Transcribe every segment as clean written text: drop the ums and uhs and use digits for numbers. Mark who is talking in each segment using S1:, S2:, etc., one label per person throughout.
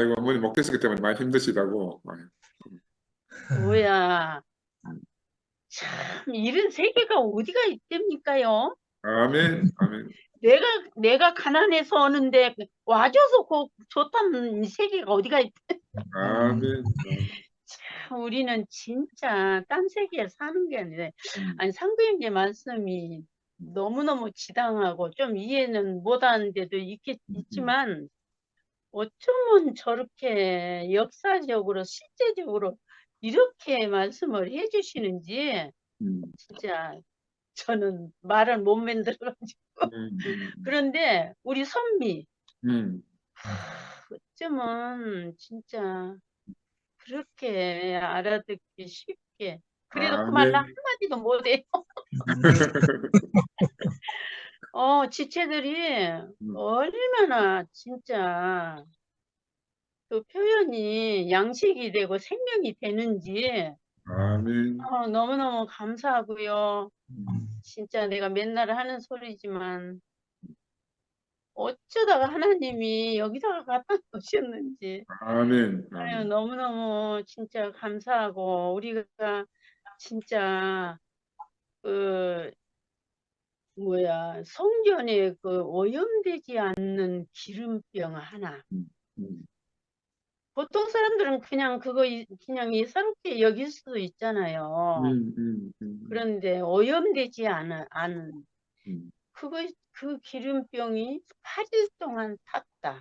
S1: 아이고, 어머니 목 디스크 때문에 많이 힘드시다고.
S2: 뭐야,
S1: 음.
S2: 참, 이런 세계가 어디가 있답니까요?
S1: 아멘, 아멘,
S2: 내가 가난해서 오는데 와줘서 좋다는 이 세계가 어디가 있.
S1: 아멘.
S2: 참, 우리는 진짜 딴 세계에 사는 게 아니라,
S1: 음,
S2: 아니, 상부형제 말씀이 너무너무 지당하고 좀 이해는 못하는 데도
S1: 음, 음,
S2: 있지만, 어쩌면 저렇게 역사적으로, 실제적으로 이렇게 말씀을 해주시는지,
S1: 음,
S2: 진짜 저는 말을 못 만들어가지고.
S1: 음,
S2: 그런데 우리 선미,
S1: 음.
S2: 어쩌면 진짜 그렇게 알아듣기 쉽게. 그래도 그 말 나
S1: 아멘.
S2: 한마디도 못해요. 지체들이
S1: 음,
S2: 얼마나 진짜 그 표현이 양식이 되고 생명이 되는지
S1: 아멘.
S2: 너무너무 감사하고요.
S1: 음,
S2: 진짜 내가 맨날 하는 소리지만 어쩌다가 하나님이 여기다가 갖다 놓으셨는지
S1: 아멘,
S2: 아유,
S1: 아멘.
S2: 너무너무 진짜 감사하고 우리가 진짜 그 성전에 그 오염되지 않는 기름병 하나.
S1: 음, 음,
S2: 보통 사람들은 그냥 그거 그냥 예사롭게 여길 수도 있잖아요.
S1: 음, 음, 음,
S2: 그런데 오염되지 않은
S1: 음,
S2: 그 기름병이 8일 동안 탔다.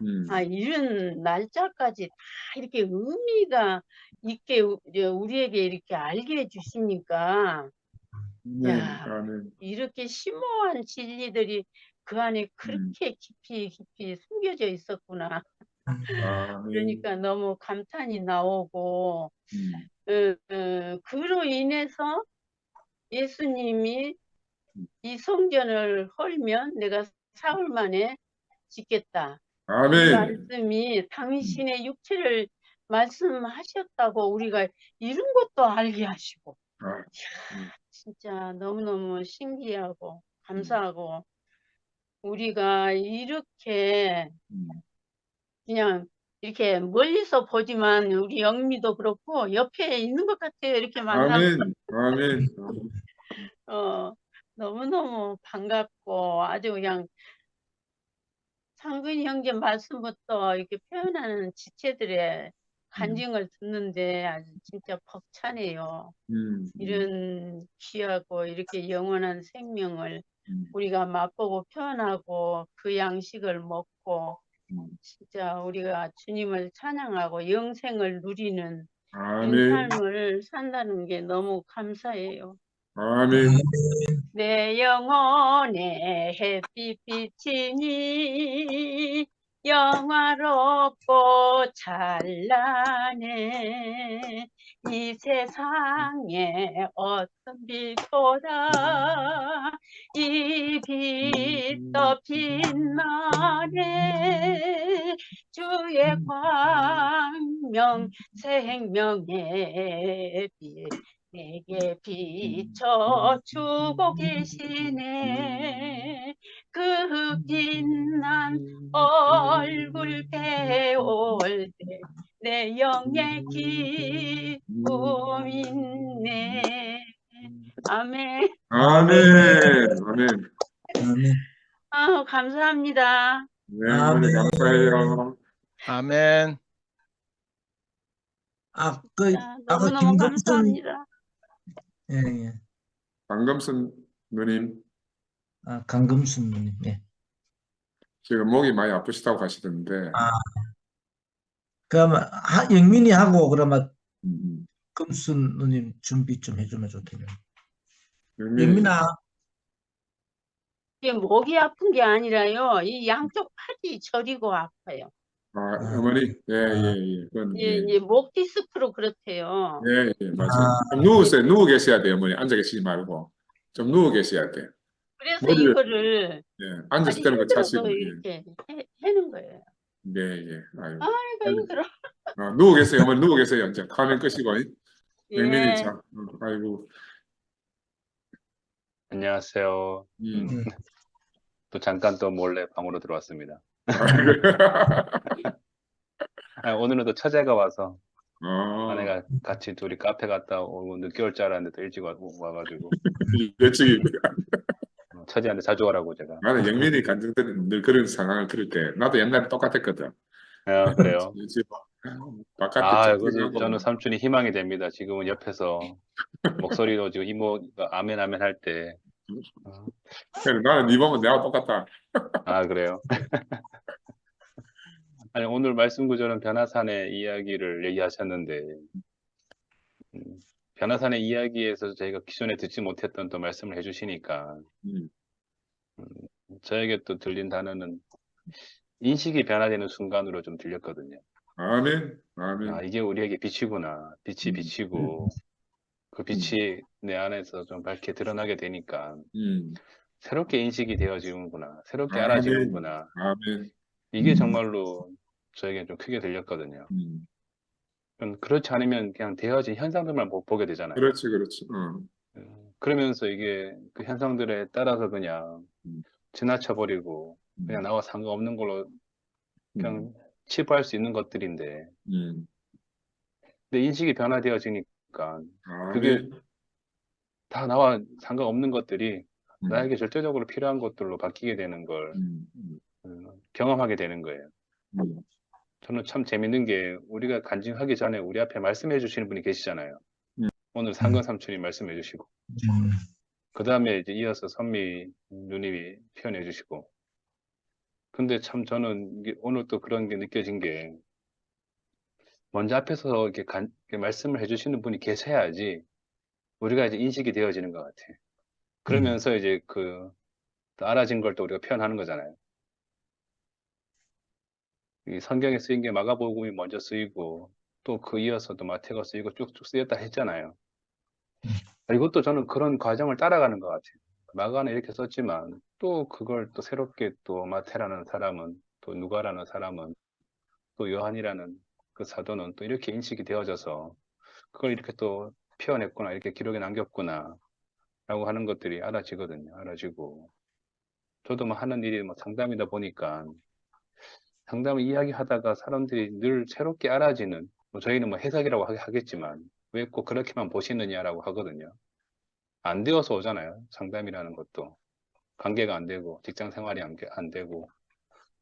S1: 음.
S2: 이런 날짜까지 다 이렇게 의미가 있게 우리에게 이렇게 알게 해주시니까,
S1: 아멘,
S2: 야,
S1: 아멘.
S2: 이렇게 심오한 진리들이 그 안에
S1: 음,
S2: 그렇게 깊이 깊이 숨겨져 있었구나.
S1: 아멘.
S2: 그러니까 너무 감탄이 나오고,
S1: 음,
S2: 그로 인해서 예수님이
S1: 음.
S2: 이 성전을 헐면 내가 사흘 만에 짓겠다. 이
S1: 아멘.
S2: 말씀이
S1: 음,
S2: 당신의 육체를 말씀하셨다고 우리가 이런 것도 알게 하시고,
S1: 아, 음,
S2: 진짜 너무너무 신기하고
S1: 음,
S2: 감사하고, 우리가 이렇게
S1: 음.
S2: 그냥 이렇게 멀리서 보지만 우리 영미도 그렇고 옆에 있는 것 같아요. 이렇게 만나면
S1: 아멘, 아멘, 아멘.
S2: 어, 너무너무 반갑고 아주 그냥 상근이 형제 말씀부터 이렇게 표현하는 지체들의
S1: 음,
S2: 간증을 듣는데 아주 진짜 벅차네요.
S1: 음, 음,
S2: 이런 귀하고 이렇게 영원한 생명을
S1: 음,
S2: 우리가 맛보고 표현하고 그 양식을 먹고
S1: 음.
S2: 진짜 우리가 주님을 찬양하고 영생을 누리는 이
S1: 아멘,
S2: 삶을 산다는 게 너무 감사해요.
S1: 아멘.
S2: 내 영혼의 햇빛 비치니 영화롭고 찬란해 이 세상에 어떤 빛보다 이 빛도 빛나네 주의 광명 생명의 빛 내게 비춰주고 계시네 그 빛난 얼굴 배울 때 내 영의 기쁨 있네 아멘.
S1: 아멘, 아멘.
S2: 감사합니다.
S1: 네,
S3: 아멘.
S1: 어머니 감사해요.
S4: 아멘.
S3: 아까
S2: 너무너무
S3: 김금순,
S2: 감사합니다.
S3: 예, 예.
S1: 강금순 누님,
S3: 강금순 누님, 예.
S1: 지금 목이 많이 아프시다고 하시던데,
S3: 아, 그러면, 영민이하고, 그러면,
S1: 음,
S3: 금순 누님 준비 좀 해주면 좋겠네요.
S1: 영민이,
S3: 영민아,
S2: 이게 목이 아픈 게 아니라요. 이 양쪽 팔이 저리고 아파요.
S1: 아,
S3: 아,
S1: 어머니, 예,
S3: 아,
S1: 예, 예, 그건, 예,
S2: 목 디스크로 그렇대요.
S1: 예, 예, 맞아요.
S3: 아,
S1: 좀 누우세요. 누워 계셔야 돼요, 어머니. 앉아 계시지 말고. 좀 누워 계셔야 돼.
S2: 그래서
S1: 머리를,
S2: 이거를
S1: 예, 앉아서
S2: 아주
S1: 되는 거
S2: 힘들어서
S1: 차시고, 예,
S2: 이렇게 해는 거예요.
S1: 예, 예, 아유.
S2: 아이고,
S1: 빨리,
S2: 힘들어.
S1: 누워 계세요, 어머니, 누워 계세요. 이제 화면 끄시고, 영민이,
S2: 예.
S1: 자, 아이고,
S4: 안녕하세요.
S1: 음.
S3: 음,
S4: 또 잠깐 또 몰래 방으로 들어왔습니다.
S1: 아이고.
S4: 오늘은 또 처제가 와서
S1: 아,
S4: 아내가 같이 둘이 카페 갔다 오고 늦게 올 줄 알았는데 또 일찍 와가지고
S1: 예측이.
S4: 처제한테 자주 오라고 제가.
S1: 나는 영민이 간증 때는 늘 그런 상황을 들을 때 나도 옛날에 똑같았거든.
S4: 그래요.
S1: 이제 바깥에
S4: 그래서 저는
S1: 짝짝하고
S4: 삼촌이 희망이 됩니다. 지금은 옆에서 목소리로 지금 이모가 아멘 아멘 할 때.
S1: 나는 네 보면 내가 똑같다.
S4: 그래요. 아니, 오늘 말씀 구조는 변화산의 이야기를 얘기하셨는데, 변화산의 이야기에서 저희가 기존에 듣지 못했던 또 말씀을 해주시니까,
S1: 음.
S4: 저에게 또 들린 단어는 인식이 변화되는 순간으로 좀 들렸거든요.
S1: 아멘, 아멘.
S4: 이게 우리에게 빛이구나. 빛이 빛이고, 그 빛이 내 안에서 좀 밝게 드러나게 되니까, 새롭게 인식이 되어지는구나. 새롭게
S1: 아멘,
S4: 알아지는구나.
S1: 아멘.
S4: 이게 정말로 저에게 좀 크게 들렸거든요. 그렇지 않으면 그냥 되어진 현상들만 보게 되잖아요.
S1: 그렇지, 그렇지.
S4: 그러면서 이게 그 현상들에 따라서 그냥 지나쳐버리고 그냥 나와 상관없는 걸로 그냥 치부할 수 있는 것들인데 근데 인식이 변화되어지니까 그게
S1: 아멘.
S4: 다 나와 상관없는 것들이 나에게 절대적으로 필요한 것들로 바뀌게 되는 걸 경험하게 되는 거예요. 저는 참 재밌는 게 우리가 간증하기 전에 우리 앞에 말씀해 주시는 분이 계시잖아요. 오늘 상근 삼촌이 말씀해 주시고 그 다음에 이제 이어서 선미 누님이 표현해 주시고 근데 참 저는 이게 오늘 또 그런 게 느껴진 게 먼저 앞에서 이렇게 말씀을 해주시는 분이 계셔야지 우리가 이제 인식이 되어지는 것 같아요. 그러면서 이제 또 알아진 걸 또 우리가 표현하는 거잖아요. 이 성경에 쓰인 게 마가복음이 먼저 쓰이고 또 그 이어서 또 마태가 쓰이고 쭉쭉 쓰였다 했잖아요. 이것도 저는 그런 과정을 따라가는 것 같아요. 마가는 이렇게 썼지만 또 그걸 또 새롭게 또 마태라는 사람은 또 누가라는 사람은 또 요한이라는 그 사도는 또 이렇게 인식이 되어져서 그걸 이렇게 또 표현했구나 이렇게 기록에 남겼구나 라고 하는 것들이 알아지거든요. 알아지고 저도 뭐 하는 일이 뭐 상담이다 보니까 상담을 이야기하다가 사람들이 늘 새롭게 알아지는 뭐 저희는 뭐 해석이라고 하겠지만 왜 꼭 그렇게만 보시느냐라고 하거든요. 안 되어서 오잖아요. 상담이라는 것도 관계가 안 되고 직장 생활이 안 되고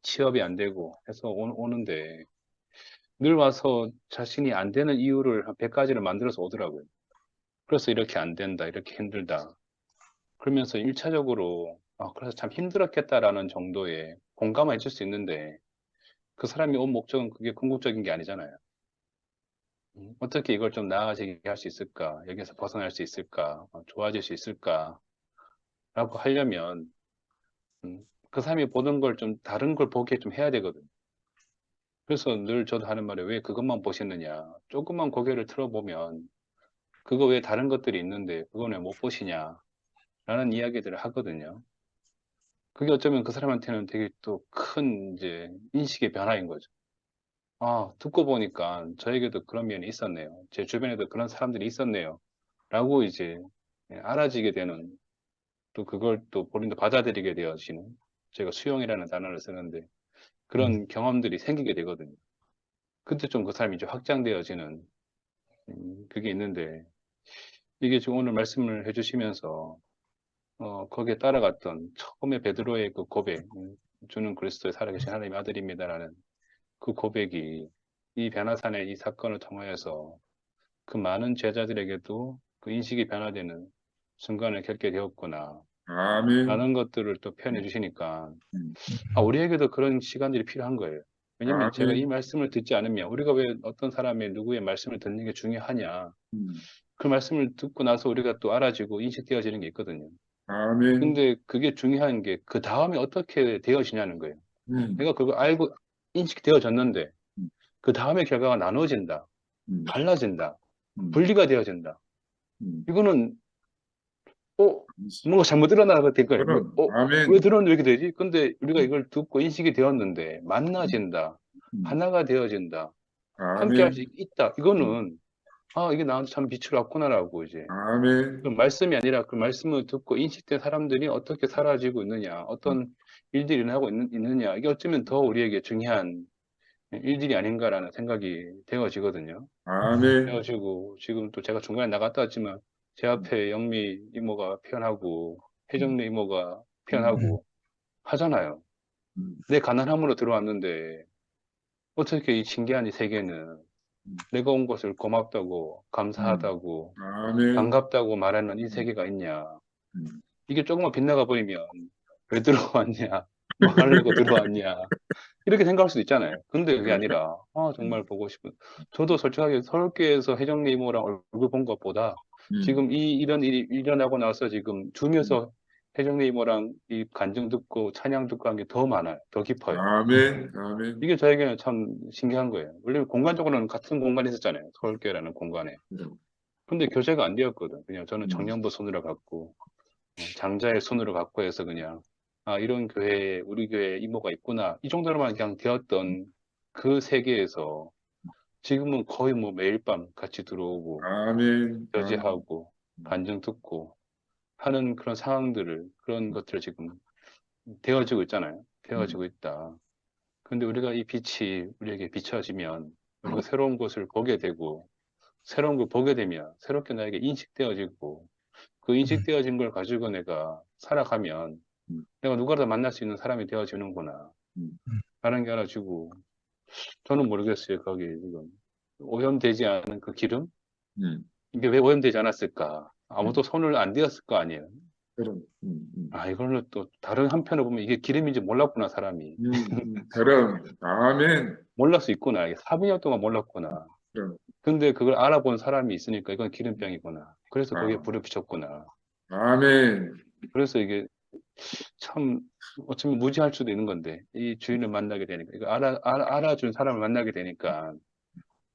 S4: 취업이 안 되고 해서 오는데 늘 와서 자신이 안 되는 이유를 한 100가지를 만들어서 오더라고요. 그래서 이렇게 안 된다, 이렇게 힘들다. 그러면서 1차적으로 그래서 참 힘들었겠다라는 정도의 공감을 해줄 수 있는데 그 사람이 온 목적은 그게 궁극적인 게 아니잖아요. 어떻게 이걸 좀 나아지게 할 수 있을까? 여기서 벗어날 수 있을까? 좋아질 수 있을까? 라고 하려면 그 사람이 보는 걸 좀 다른 걸 보게 좀 해야 되거든요. 그래서 늘 저도 하는 말이 왜 그것만 보시느냐? 조금만 고개를 틀어보면 그거 왜 다른 것들이 있는데 그건 왜 못 보시냐? 라는 이야기들을 하거든요. 그게 어쩌면 그 사람한테는 되게 또 큰 이제 인식의 변화인 거죠. 듣고 보니까 저에게도 그런 면이 있었네요. 제 주변에도 그런 사람들이 있었네요. 라고 이제 알아지게 되는 또 그걸 또 본인도 받아들이게 되어지는 제가 수용이라는 단어를 쓰는데 그런 경험들이 생기게 되거든요. 그때 좀 그 사람이 이제 확장되어지는 그게 있는데 이게 지금 오늘 말씀을 해주시면서 거기에 따라갔던 처음에 베드로의 그 고백, 주는 그리스도의 살아계신 하나님의 아들입니다라는 그 고백이 이 변화산의 이 사건을 통하여서 그 많은 제자들에게도 그 인식이 변화되는 순간을 겪게 되었구나
S1: 아멘.
S4: 라는 것들을 또 표현해 주시니까 우리에게도 그런 시간들이 필요한 거예요. 왜냐면 제가 이
S1: 아멘.
S4: 말씀을 듣지 않으면 우리가 왜 어떤 사람의 누구의 말씀을 듣는 게 중요하냐 그 말씀을 듣고 나서 우리가 또 알아지고 인식되어지는 게 있거든요.
S1: 아멘.
S4: 근데 그게 중요한 게 그 다음에 어떻게 되어지냐는 거예요. 내가 그거 알고 인식되어졌는데 그 다음에 결과가 나눠진다, 갈라진다, 분리가 되어진다. 이거는 뭔가 잘못 일어나게 될 거예요.
S1: 그럼, 아멘.
S4: 왜 들었는데 왜 이렇게 되지? 근데 우리가 이걸 듣고 인식이 되었는데 만나진다, 하나가 되어진다, 함께 할 수
S1: 아멘.
S4: 있다. 이거는 이게 나한테 참 빛을 왔구나라고 이제
S1: 아멘.
S4: 그 말씀이 아니라 그 말씀을 듣고 인식된 사람들이 어떻게 사라지고 있느냐, 어떤 일들이 일어나고 있느냐, 이게 어쩌면 더 우리에게 중요한 일들이 아닌가라는 생각이 되어지거든요.
S1: 아멘.
S4: 되어지고 지금 또 제가 중간에 나갔다 왔지만 제 앞에 영미 이모가 표현하고 혜정네 이모가 표현하고 하잖아요. 내 가난함으로 들어왔는데 어떻게 이 신기한 이 세계는 내가 온 것을 고맙다고 감사하다고
S1: 아멘.
S4: 반갑다고 말하는 이 세계가 있냐. 이게 조금만 빗나가 버리면 왜 들어왔냐, 뭐 하려고 들어왔냐, 이렇게 생각할 수도 있잖아요. 근데 그게 아니라, 정말 보고 싶은. 저도 솔직하게 서울교회에서 혜정리 이모랑 얼굴 본 것보다 지금 이런 일이 일어나고 나서 지금 주면서 혜정리 이모랑 이 간증 듣고 찬양 듣고 한 게 더 많아요. 더 깊어요.
S1: 아멘. 아멘.
S4: 이게 저에게는 참 신기한 거예요. 원래 공간적으로는 같은 공간에 있었잖아요. 서울교회라는 공간에. 근데 교제가 안 되었거든. 그냥 저는 청년부 손으로 갖고, 장자의 손으로 갖고 해서 그냥, 이런 교회에, 우리 교회에 이모가 있구나. 이 정도로만 그냥 되었던 그 세계에서 지금은 거의 뭐 매일 밤 같이 들어오고,
S1: 아멘.
S4: 교제하고, 간증 듣고 하는 그런 상황들을, 그런 것들을 지금 되어지고 있잖아요. 되어지고 있다. 근데 우리가 이 빛이 우리에게 비춰지면, 우리가 새로운 것을 보게 되고, 새로운 걸 보게 되면 새롭게 나에게 인식되어지고 그 인식되어진 걸 가지고 내가 살아가면 내가 누구라도 만날 수 있는 사람이 되어지는구나 라는 게 알아지고 저는 모르겠어요. 거기 지금 오염되지 않은 그 기름? 이게 왜 오염되지 않았을까? 아무도 손을 안 대었을 거 아니에요.
S1: 그럼.
S4: 이걸로 또 다른 한편으로 보면 이게 기름인지 몰랐구나 사람이.
S1: 그럼. 아멘.
S4: 몰랄 수 있구나. 이게 400년 동안 몰랐구나.
S1: 그럼.
S4: 근데 그걸 알아본 사람이 있으니까 이건 기름병이구나. 그래서 거기에
S1: 아.
S4: 불을 비췄구나.
S1: 아멘.
S4: 그래서 이게 참 어쩌면 무지할 수도 있는 건데 이 주인을 만나게 되니까 이거 알아준 사람을 만나게 되니까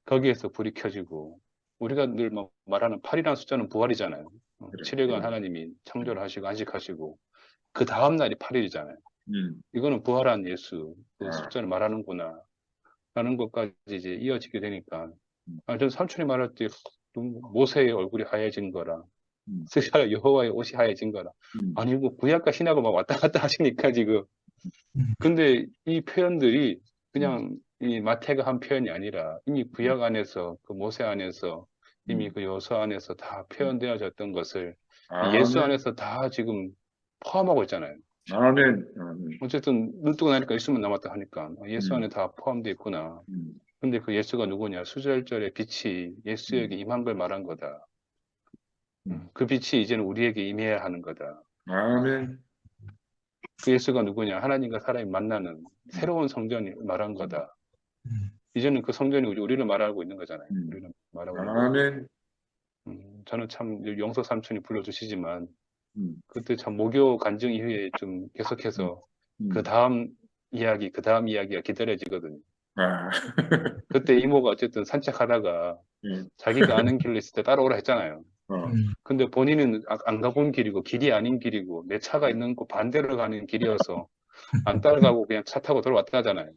S4: 거기에서 불이 켜지고 우리가 늘 막 말하는 8이라는 숫자는 부활이잖아요. 7일간 하나님이 창조를 하시고 안식하시고 그 다음 날이 8일이잖아요. 이거는 부활한 예수 그 숫자를 말하는구나 라는 것까지 이제 이어지게 되니까 전 삼촌이 말할 때 모세의 얼굴이 하얘진 거라 스가랴 여호와의 옷이 하얘진 거라. 아니 뭐 구약과 신약을 막 왔다 갔다 하시니까 지금. 근데 이 표현들이 그냥 이 마태가 한 표현이 아니라 이미 구약 안에서 그 모세 안에서 이미 그 여호수아 안에서 다 표현되어졌던 것을 이 예수 안에서 다 지금 포함하고 있잖아요.
S1: 아멘. 아멘.
S4: 어쨌든 눈 뜨고 나니까 예수만 남았다 하니까 예수 안에 다 포함되어 있구나. 근데 그 예수가 누구냐? 수절절의 빛이 예수에게 임한 걸 말한 거다. 그 빛이 이제는 우리에게 임해야 하는 거다.
S1: 아멘.
S4: 그 예수가 누구냐? 하나님과 사람이 만나는 새로운 성전이 말한 거다. 이제는 그 성전이 우리를 말하고 있는 거잖아요. 우리를 말하고 있는 거고.
S1: 아멘.
S4: 저는 참 영석 삼촌이 불러주시지만 그때 참 목요 간증 이후에 좀 계속해서 그 다음 이야기가 기다려지거든요. 그때 이모가 어쨌든 산책하다가 자기가 아는 길로 있을 때 따라오라 했잖아요. 근데 본인은 안 가본 길이고 길이 아닌 길이고 내 차가 있는 곳 반대로 가는 길이어서 안 따라가고 그냥 차 타고 돌아왔다 하잖아요.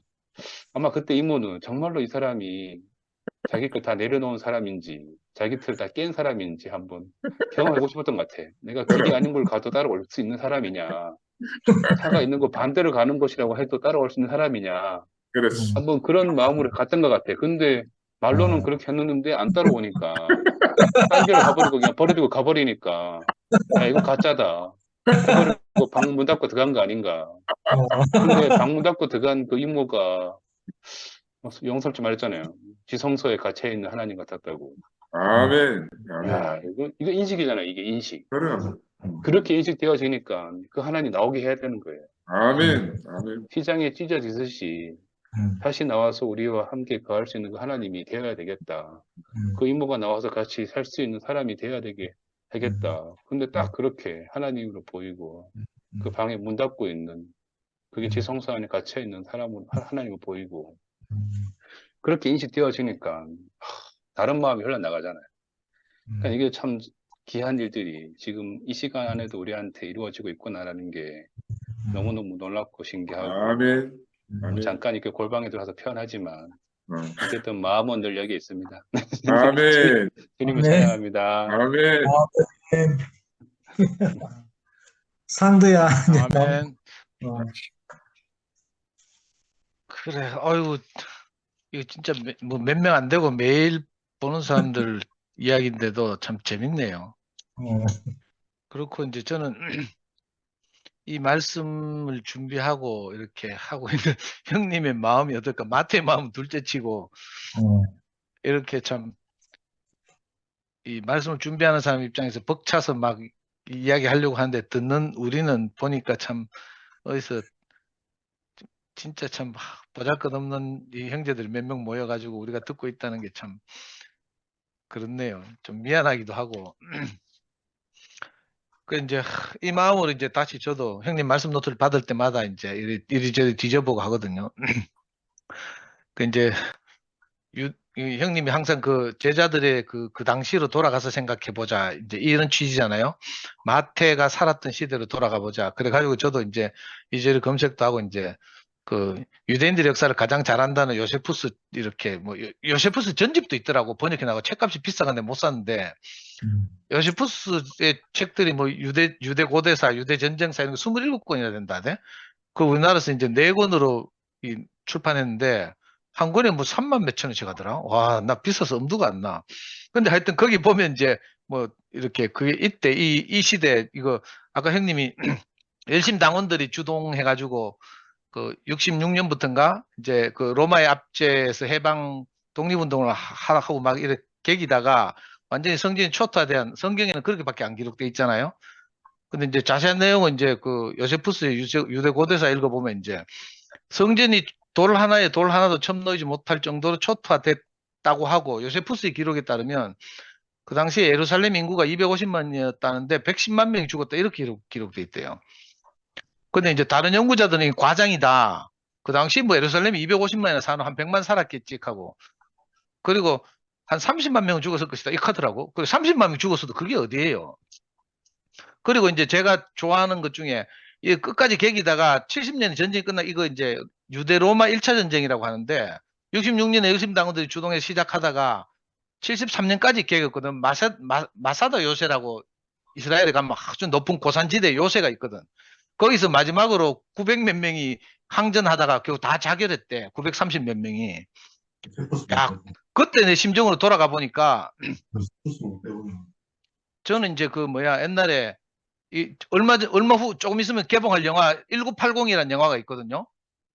S4: 아마 그때 이모는 정말로 이 사람이 자기 걸 다 내려놓은 사람인지 자기 틀을 다 깬 사람인지 한번 경험해보고 싶었던 것 같아. 내가 길이 아닌 걸 가도 따라올 수 있는 사람이냐, 차가 있는 곳 반대로 가는 곳이라고 해도 따라올 수 있는 사람이냐,
S1: 그렇지.
S4: 한번 그런 마음으로 갔던 것 같아. 근데 말로는 그렇게 했는데 안 따라오니까 딴 길로 가버리고 그냥 버려두고 가버리니까 야 이거 가짜다 해버리고 방문 닫고 들어간 거 아닌가. 근데 방문 닫고 들어간 그 이모가 영설주 말했잖아요. 지성소에 갇혀 있는 하나님 같았다고.
S1: 아멘. 아멘.
S4: 야 이거 인식이잖아요. 이게 인식.
S1: 그럼.
S4: 그렇게 인식되어지니까 그 하나님 나오게 해야 되는 거예요.
S1: 아멘. 아멘.
S4: 휘장에 찢어지듯이 다시 나와서 우리와 함께 거할 수 있는 그 하나님이 되어야 되겠다. 그 이모가 나와서 같이 살 수 있는 사람이 되어야 되겠다. 근데 딱 그렇게 하나님으로 보이고 그 방에 문 닫고 있는 그게 지성소 안에 갇혀 있는 하나님으로 보이고 그렇게 인식되어지니까 다른 마음이 흘러나가잖아요. 그러니까 이게 참 귀한 일들이 지금 이 시간 안에도 우리한테 이루어지고 있구나라는 게 너무너무 놀랍고 신기하고
S1: 아멘. 아멘.
S4: 잠깐 이렇게 골방에 들어가서 표현하지만 어쨌든 마음은 늘 여기 있습니다.
S1: 아멘.
S4: 주님을
S3: 아멘.
S4: 찬양합니다.
S1: 아멘.
S3: 상도야.
S5: 아멘.
S3: 어.
S5: 그래, 아유, 이거 진짜 뭐 몇 명 안 되고 매일 보는 사람들 이야기인데도 참 재밌네요. 그렇고 이제 저는 이 말씀을 준비하고 이렇게 하고 있는 형님의 마음이 어떨까? 마태의 마음은 둘째치고 이렇게 참 이 말씀을 준비하는 사람 입장에서 벅차서 막 이야기하려고 하는데 듣는 우리는 보니까 참 어디서 진짜 참 보잘것없는 이 형제들이 몇 명 모여가지고 우리가 듣고 있다는 게 참 그렇네요. 좀 미안하기도 하고. 그 이제 이 마음으로 이제 다시 저도 형님 말씀 노트를 받을 때마다 이제 이리저리 뒤져보고 하거든요. 그 이제 이 형님이 항상 그 제자들의 그 당시로 돌아가서 생각해 보자. 이제 이런 취지잖아요. 마태가 살았던 시대로 돌아가 보자. 그래가지고 저도 이제 이제를 검색도 하고 이제 그 유대인들의 역사를 가장 잘한다는 요세푸스 이렇게 뭐 요세푸스 전집도 있더라고. 번역해 나고 책값이 비싸간데 못 샀는데 요세푸스의 책들이 뭐 유대 고대사, 유대 전쟁사 이런 거 27권이나 된다네. 그 우리나라에서 이제 4권으로 출판했는데 한 권에 뭐 3만 몇천 원씩 하더라. 와, 나 비싸서 엄두가 안 나. 근데 하여튼 거기 보면 이제 뭐 이렇게 그게 이때 이 시대 이거 아까 형님이 열심 당원들이 주동해가지고 그 66년부터인가 이제 그 로마의 압제에서 해방 독립운동을 하고 막 이렇게 계기다가 완전히 성전이 초토화된 성경에는 그렇게밖에 안 기록돼 있잖아요. 근데 이제 자세한 내용은 이제 그 요세푸스의 유대 고대사 읽어보면 이제 성전이 돌 하나도 첨 넣지 못할 정도로 초토화됐다고 하고 요세푸스의 기록에 따르면 그 당시에 예루살렘 인구가 250만이었다는데 110만 명이 죽었다 이렇게 기록돼 있대요. 근데 이제 다른 연구자들은 과장이다. 그 당시 뭐 예루살렘이 250만이나 사는 한 100만 살았겠지 하고 그리고 한 30만 명은 죽었을 것이다 이렇게 하더라고. 그리고 30만 명 죽었어도 그게 어디예요. 그리고 이제 제가 좋아하는 것 중에 이 끝까지 계기다가 70년에 전쟁이 끝나 이거 이제 유대 로마 1차 전쟁이라고 하는데 66년에 열심 당원들이 주동해서 시작하다가 73년까지 계겼거든. 마사다 요새라고 이스라엘에 가면 아주 높은 고산지대 요새가 있거든. 거기서 마지막으로 900 몇 명이 항전하다가 겨우 다 자결했대. 930 몇 명이. 야, 그때 내 심정으로 돌아가 보니까 저는 이제 그 뭐야 옛날에 얼마 후 조금 있으면 개봉할 영화 1980이라는 영화가 있거든요.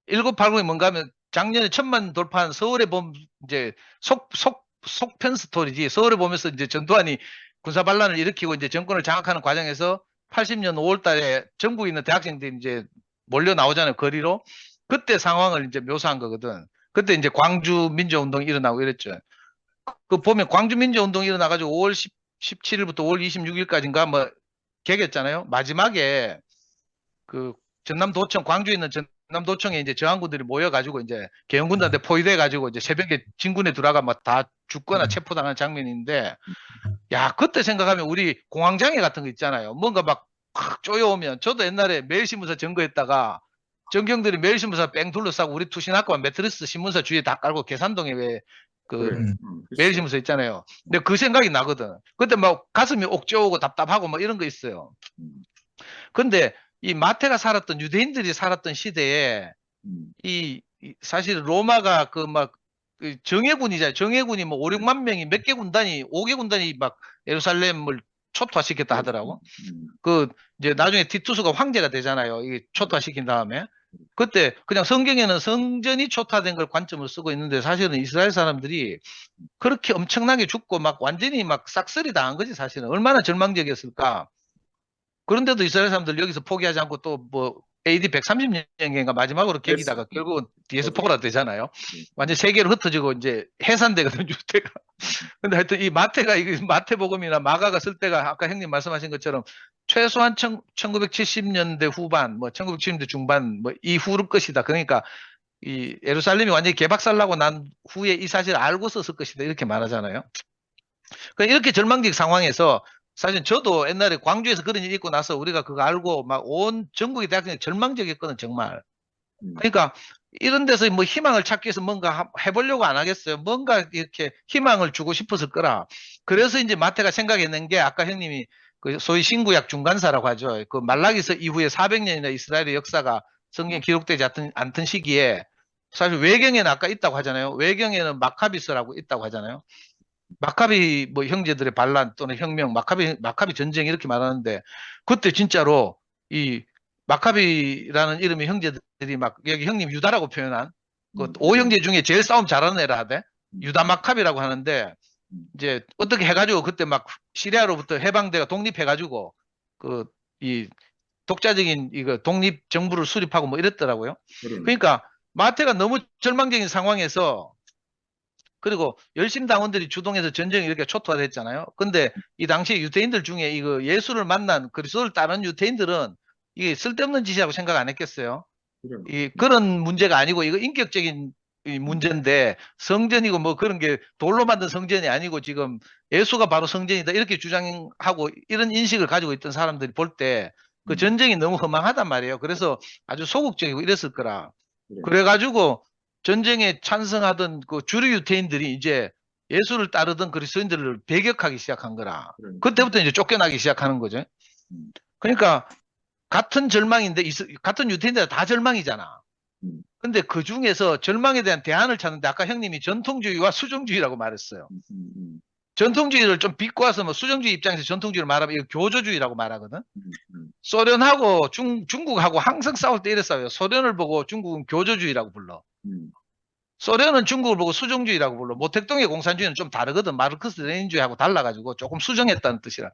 S5: 1980이 뭔가 하면 작년에 1000만 돌파한 서울의 봄 이제 속편 스토리지. 서울에 보면서 이제 전두환이 군사 반란을 일으키고 이제 정권을 장악하는 과정에서 80년 5월 달에 전국에 있는 대학생들이 이제 몰려 나오잖아요. 거리로. 그때 상황을 이제 묘사한 거거든. 그때 이제 광주 민주운동이 일어나고 이랬죠. 그 보면 광주 민주운동이 일어나가지고 5월 17일부터 5월 26일까지인가 뭐 개겼잖아요. 마지막에 그 전남도청 광주에 있는 전남도청에 이제 저항군들이 모여가지고 이제 개헌군단한테 포위돼가지고 이제 새벽에 진군에 들어가 막 다 죽거나 체포당하는 장면인데 야 그때 생각하면 우리 공황장애 같은 거 있잖아요. 뭔가 막 쪼여오면 저도 옛날에 매일신문사 점거했다가 전경들이 매일신문사 뺑 둘러싸고 우리 투신학과 매트리스 신문사 주위에 다 깔고 계산동에 왜 그 매일신문사 있잖아요. 근데 그 생각이 나거든. 그때 막 가슴이 옥죄오고 답답하고 막 이런 거 있어요. 근데 이 마태가 살았던 유대인들이 살았던 시대에 이 사실 로마가 그 막 정예군이잖아요. 정예군이 뭐 5, 6만 명이 몇 개 군단이 5개 군단이 막 예루살렘을 초토화시켰다 하더라고. 그 이제 나중에 티투스가 황제가 되잖아요. 이게 초토화시킨 다음에 그때 그냥 성경에는 성전이 초토화된 걸 관점을 쓰고 있는데 사실은 이스라엘 사람들이 그렇게 엄청나게 죽고 막 완전히 막 싹쓸이 당한 거지 사실은. 얼마나 절망적이었을까. 그런데도 이스라엘 사람들 여기서 포기하지 않고 또 뭐 AD 130년인가 마지막으로 계기다가 결국은 디에스포라 되잖아요. 완전 세계로 흩어지고 이제 해산되거든 유대가. 근데 하여튼 이 마태가 마태복음이나 마가가 쓸 때가 아까 형님 말씀하신 것처럼 최소한 1970년대 후반, 뭐 1970년대 중반 뭐 이후로 것이다. 그러니까 이 예루살렘이 완전히 개박살나고 난 후에 이 사실을 알고 썼을 것이다 이렇게 말하잖아요. 그러니까 이렇게 절망적 상황에서 사실 저도 옛날에 광주에서 그런 일이 있고 나서 우리가 그거 알고 막 온 전국의 대학생이 절망적이었거든 정말. 그러니까 이런 데서 뭐 희망을 찾기 위해서 뭔가 해보려고 안 하겠어요. 뭔가 이렇게 희망을 주고 싶었을 거라. 그래서 이제 마태가 생각해낸 게 아까 형님이 그 소위 신구약 중간사라고 하죠. 그 말라기서 이후에 400년이나 이스라엘의 역사가 성경에 기록되지 않던 시기에 사실 외경에는 아까 있다고 하잖아요. 외경에는 마카비스라고 있다고 하잖아요. 마카비 뭐 형제들의 반란 또는 혁명, 마카비 전쟁 이렇게 말하는데 그때 진짜로 이 마카비라는 이름의 형제들이 막 여기 형님 유다라고 표현한 그 5형제 중에 제일 싸움 잘하는 애라 하대. 유다 마카비라고 하는데 이제 어떻게 해가지고 그때 막 시리아로부터 해방대가 독립해가지고 그 이 독자적인 이거 독립 정부를 수립하고 뭐 이랬더라고요.
S1: 그러네.
S5: 그러니까 마태가 너무 절망적인 상황에서 그리고 열심 당원들이 주동해서 전쟁이 이렇게 초토화됐잖아요. 근데 이 당시에 유대인들 중에 이거 예수를 만난 그리스도를 따르는 유대인들은 이게 쓸데없는 짓이라고 생각 안 했겠어요.
S1: 그러네.
S5: 그런 문제가 아니고 이거 인격적인 이 문제인데 성전이고 뭐 그런 게 돌로 만든 성전이 아니고 지금 예수가 바로 성전이다 이렇게 주장하고 이런 인식을 가지고 있던 사람들이 볼 때 그 전쟁이 너무 허망하단 말이에요. 그래서 아주 소극적이고 이랬을 거라.
S1: 그래.
S5: 그래가지고 전쟁에 찬성하던 그 주류 유태인들이 이제 예수를 따르던 그리스도인들을 배격하기 시작한 거라.
S1: 그래.
S5: 그때부터 이제 쫓겨나기 시작하는 거죠. 그러니까 같은 절망인데 같은 유태인들 다 절망이잖아.
S1: 음.
S5: 근데 그 중에서 절망에 대한 대안을 찾는데 아까 형님이 전통주의와 수정주의라고 말했어요. 전통주의를 좀 비꼬아서 뭐 수정주의 입장에서 전통주의를 말하면 이거 교조주의라고 말하거든. 소련하고 중국하고 항상 싸울 때 이래 싸워요. 소련을 보고 중국은 교조주의라고 불러. 소련은 중국을 보고 수정주의라고 불러. 모택동의 공산주의는 좀 다르거든. 마르크스 레닌주의하고 달라가지고 조금 수정했다는 뜻이라.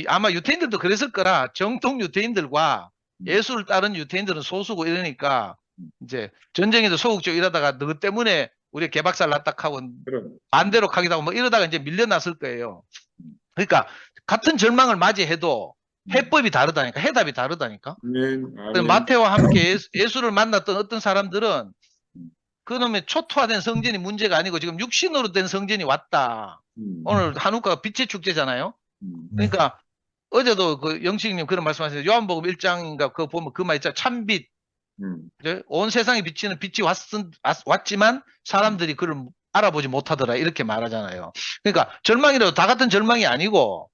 S5: 아마 유태인들도 그랬을 거라. 정통 유태인들과 예수를 따른 유태인들은 소수고 이러니까 이제 전쟁에도 소극적으로 일하다가 너 때문에 우리 개박살 났다 하고
S1: 그러네.
S5: 반대로 가기도 하고 뭐 이러다가 이제 밀려났을 거예요. 그러니까 같은 절망을 맞이해도 해법이 다르다니까. 해답이 다르다니까.
S1: 아멘.
S5: 그래서
S1: 아멘.
S5: 마태와 함께 예수를 만났던 어떤 사람들은 그놈의 초토화된 성전이 문제가 아니고 지금 육신으로 된 성전이 왔다. 오늘 한우카가 빛의 축제잖아요. 그러니까 어제도 그 영식님 그런 말씀하셨는데 요한복음 1장인가 그거 보면 그 말 있잖아. 참빛. 온 세상에 비치는 빛이 왔지만 사람들이 그걸 알아보지 못하더라. 이렇게 말하잖아요. 그러니까 절망이라도 다 같은 절망이 아니고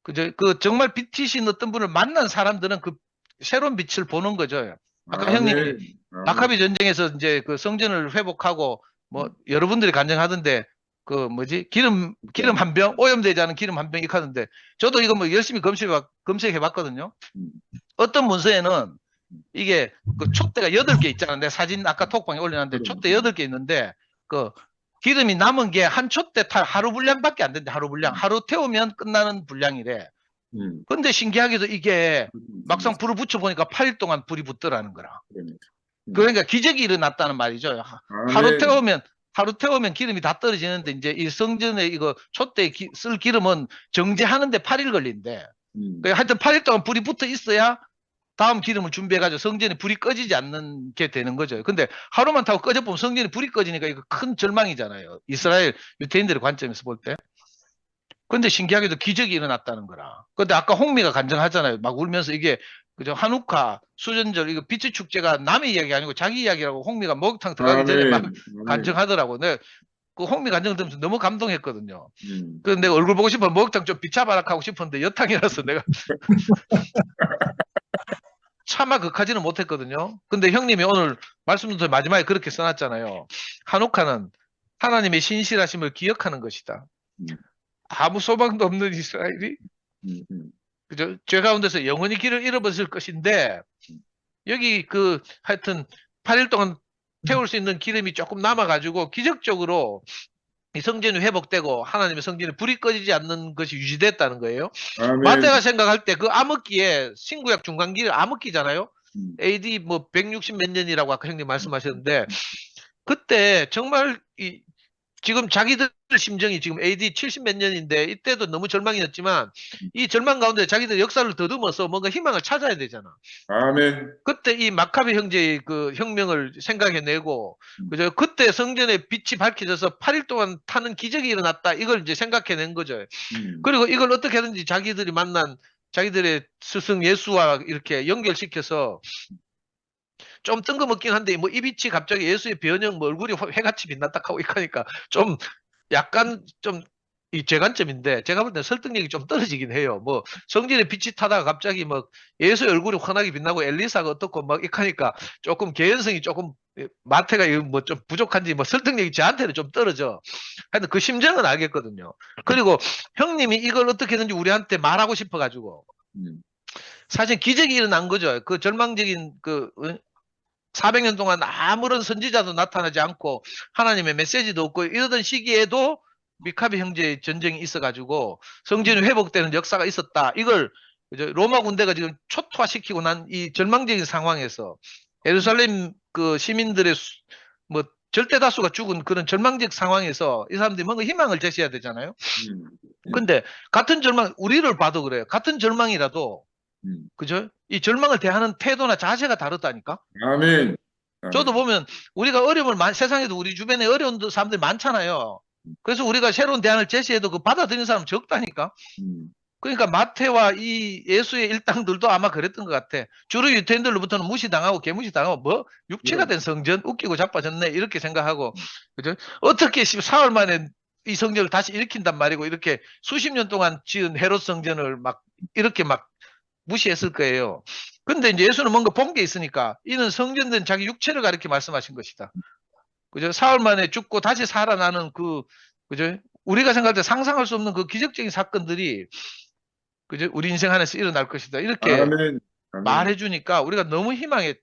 S5: 그 정말 빛이신 어떤 분을 만난 사람들은 그 새로운 빛을 보는 거죠. 아까
S1: 아멘.
S5: 형님이
S1: 아멘.
S5: 마카비 전쟁에서 이제 그 성전을 회복하고 뭐 여러분들이 간증하던데 그 뭐지 기름 한 병 오염되지 않은 기름 한 병 이렇게 하던데 저도 이거 뭐 열심히 검색해 봤거든요. 어떤 문서에는 이게 그 촛대가 8개 있잖아. 내 사진 아까 톡방에 올려놨는데 촛대 8개 있는데 그 기름이 남은 게 한 촛대 탈 하루 분량밖에 안 된대. 하루 분량. 하루 태우면 끝나는 분량이래. 근데 신기하게도 이게 막상 불을 붙여보니까 8일 동안 불이 붙더라는 거라. 그러니까 기적이 일어났다는 말이죠. 하루 태우면 기름이 다 떨어지는데 이제 이 성전에 이거 촛대에 쓸 기름은 정제하는데 8일 걸린대. 그러니까 하여튼 8일 동안 불이 붙어 있어야 다음 기름을 준비해가지고 성전에 불이 꺼지지 않는 게 되는 거죠. 근데 하루만 타고 꺼져보면 성전에 불이 꺼지니까 이거 큰 절망이잖아요. 이스라엘 유태인들의 관점에서 볼 때. 근데 신기하게도 기적이 일어났다는 거라. 근데 아까 홍미가 간증하잖아요. 막 울면서 이게 그죠 한우카 수전절 이거 빛의 축제가 남의 이야기 아니고 자기 이야기라고 홍미가 목욕탕 들어가기 전에 막 간증하더라고. 내가 그 홍미 간증 들으면서 너무 감동했거든요. 그래서 내가 얼굴 보고 싶어 목욕탕 좀 비차바락 하고 싶었는데 여탕이라서 내가 차마 극하지는 못했거든요. 근데 형님이 오늘 말씀도 마지막에 그렇게 써놨잖아요. 한옥하는 하나님의 신실하심을 기억하는 것이다. 아무 소망도 없는 이스라엘이 그죠? 죄 가운데서 영원히 길을 잃어버릴 것인데 여기 그 하여튼 8일 동안 태울 수 있는 기름이 조금 남아가지고 기적적으로 이 성전이 회복되고 하나님의 성전에 불이 꺼지지 않는 것이 유지됐다는 거예요.
S1: 아멘.
S5: 마태가 생각할 때 그 암흑기에 신구약 중간기를 암흑기잖아요. AD 뭐 160 몇 년이라고 아까 형님 말씀하셨는데 그때 정말 지금 자기들 심정이 지금 AD 70 몇 년인데 이때도 너무 절망이었지만 이 절망 가운데 자기들 역사를 더듬어서 뭔가 희망을 찾아야 되잖아.
S1: 아멘.
S5: 그때 이 마카비 형제의 그 혁명을 생각해내고 그죠? 그때 성전의 빛이 밝혀져서 8일 동안 타는 기적이 일어났다. 이걸 이제 생각해낸 거죠. 그리고 이걸 어떻게든지 자기들이 만난 자기들의 스승 예수와 이렇게 연결시켜서 좀 뜬금없긴 한데 뭐 이 빛이 갑자기 예수의 변형 뭐 얼굴이 해같이 빛났다 하고 이러니까 좀 약간 좀 이 제 관점인데 제가 볼 때 설득력이 좀 떨어지긴 해요. 뭐 성진의 빛이 타다가 갑자기 뭐 예수의 얼굴이 환하게 빛나고 엘리사가 어떻고 막 이렇게 하니까 조금 개연성이 조금 마태가 뭐 좀 부족한지 뭐 설득력이 저한테는 좀 떨어져. 하여튼 그 심정은 알겠거든요. 그리고 형님이 이걸 어떻게 했는지 우리한테 말하고 싶어가지고 사실 기적이 일어난 거죠. 그 절망적인 400년 동안 아무런 선지자도 나타나지 않고 하나님의 메시지도 없고 이러던 시기에도 미카비 형제의 전쟁이 있어가지고 성전이 회복되는 역사가 있었다. 이걸 로마 군대가 지금 초토화시키고 난 이 절망적인 상황에서 예루살렘 그 시민들의 뭐 절대 다수가 죽은 그런 절망적 상황에서 이 사람들이 뭔가 희망을 제시해야 되잖아요. 근데 같은 절망, 우리를 봐도 그래요. 같은 절망이라도 그죠? 이 절망을 대하는 태도나 자세가 다르다니까.
S1: 아멘.
S5: 저도 보면 우리가 어려움을 세상에도 우리 주변에 어려운 사람들이 많잖아요. 그래서 우리가 새로운 대안을 제시해도 그 받아들이는 사람 적다니까. 그러니까 마태와 이 예수의 일당들도 아마 그랬던 것 같아. 주류 유태인들로부터는 무시당하고 개무시당하고 뭐 육체가 된 성전 웃기고 자빠졌네 이렇게 생각하고 그죠? 어떻게 사흘 만에 이 성전을 다시 일으킨단 말이고 이렇게 수십 년 동안 지은 헤롯 성전을 막 이렇게 막 무시했을 거예요. 근데 이제 예수는 뭔가 본 게 있으니까 이는 성전된 자기 육체를 가리켜 말씀하신 것이다. 그죠? 사흘 만에 죽고 다시 살아나는 그죠? 우리가 생각할 때 상상할 수 없는 그 기적적인 사건들이 그죠? 우리 인생 안에서 일어날 것이다. 이렇게
S1: 아멘.
S5: 말해주니까 우리가 너무 희망에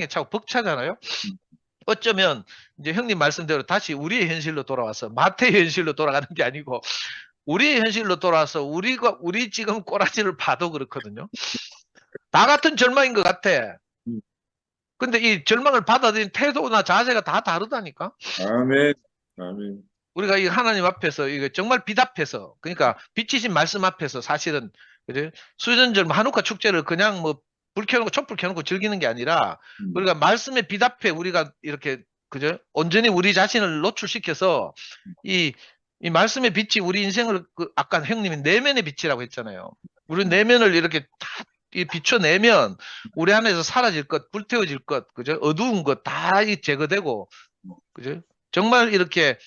S5: 차고 벅차잖아요. 어쩌면 이제 형님 말씀대로 다시 우리의 현실로 돌아와서 마태의 현실로 돌아가는 게 아니고 우리의 현실로 돌아와서 우리 지금 꼬라지를 봐도 그렇거든요. 다 같은 절망인 것 같아. 근데 이 절망을 받아들인 태도나 자세가 다 다르다니까.
S1: 아멘. 아멘.
S5: 우리가 이 하나님 앞에서 이거 정말 빛 앞에서 그러니까 빛이신 말씀 앞에서 사실은 그죠? 수전절 한우카 축제를 그냥 뭐 불 켜놓고 촛불 켜놓고 즐기는 게 아니라 우리가 말씀의 빛 앞에 우리가 이렇게 그죠? 온전히 우리 자신을 노출시켜서 이 말씀의 빛이 우리 인생을 아까 형님이 내면의 빛이라고 했잖아요. 우리 내면을 이렇게 다 비춰내면 우리 안에서 사라질 것, 불태워질 것, 그죠? 어두운 것 다 제거되고, 그죠? 정말 이렇게